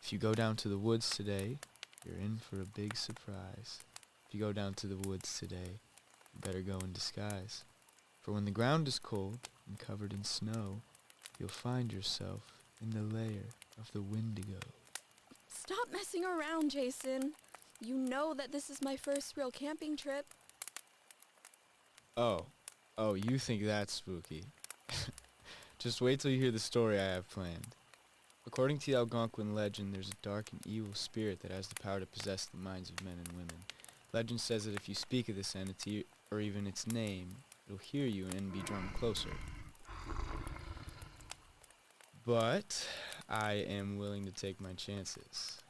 If you go down to the woods today, you're in for a big surprise. If you go down to the woods today, you better go in disguise. For when the ground is cold and covered in snow, you'll find yourself in the lair of the Wendigo. Stop messing around, Jason. You know that this is my first real camping trip. Oh, you think that's spooky. Just wait till you hear the story I have planned. According to the Algonquin legend, there's a dark and evil spirit that has the power to possess the minds of men and women. Legend says that if you speak of this entity, or even its name, it'll hear you and be drawn closer. But I am willing to take my chances.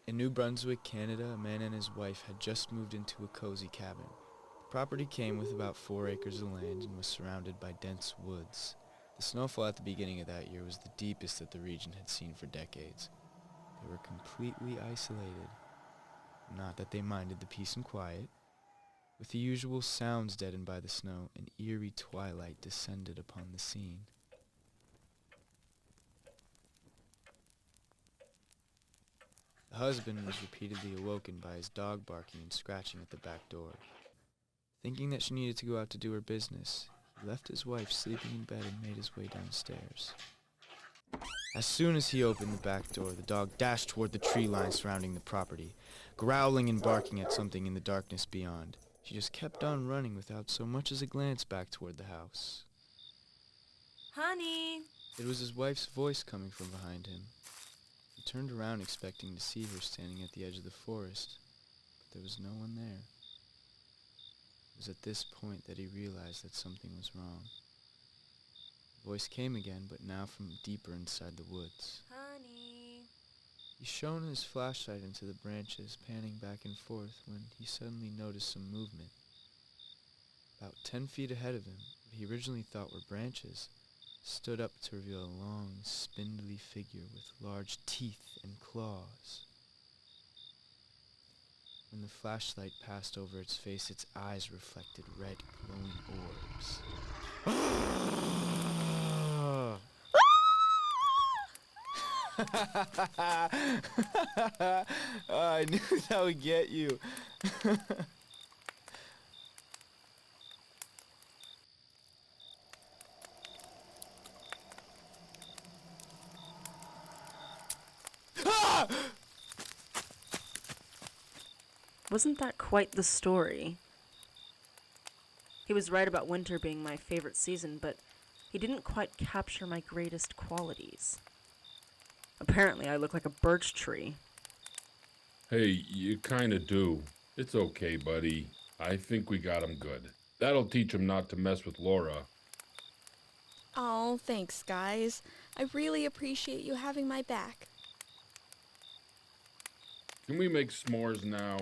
In New Brunswick, Canada, a man and his wife had just moved into a cozy cabin. The property came with about 4 acres of land and was surrounded by dense woods. The snowfall at the beginning of that year was the deepest that the region had seen for decades. They were completely isolated. Not that they minded the peace and quiet. With the usual sounds deadened by the snow, an eerie twilight descended upon the scene. The husband was repeatedly awoken by his dog barking and scratching at the back door. Thinking that she needed to go out to do her business, he left his wife sleeping in bed and made his way downstairs. As soon as he opened the back door, the dog dashed toward the tree line surrounding the property, growling and barking at something in the darkness beyond. She just kept on running without so much as a glance back toward the house. Honey! It was his wife's voice coming from behind him. He turned around expecting to see her standing at the edge of the forest, but there was no one there. It was at this point that he realized that something was wrong. The voice came again, but now from deeper inside the woods. Honey! He shone his flashlight into the branches, panning back and forth, when he suddenly noticed some movement. About 10 feet ahead of him, what he originally thought were branches stood up to reveal a long, spindly figure with large teeth and claws. When the flashlight passed over its face, its eyes reflected red, glowing orbs. I knew that would get you. Wasn't that quite the story? He was right about winter being my favorite season, but he didn't quite capture my greatest qualities. Apparently, I look like a birch tree. Hey, you kinda do. It's okay, buddy. I think we got him good. That'll teach him not to mess with Laura. Oh, thanks, guys. I really appreciate you having my back. Can we make s'mores now?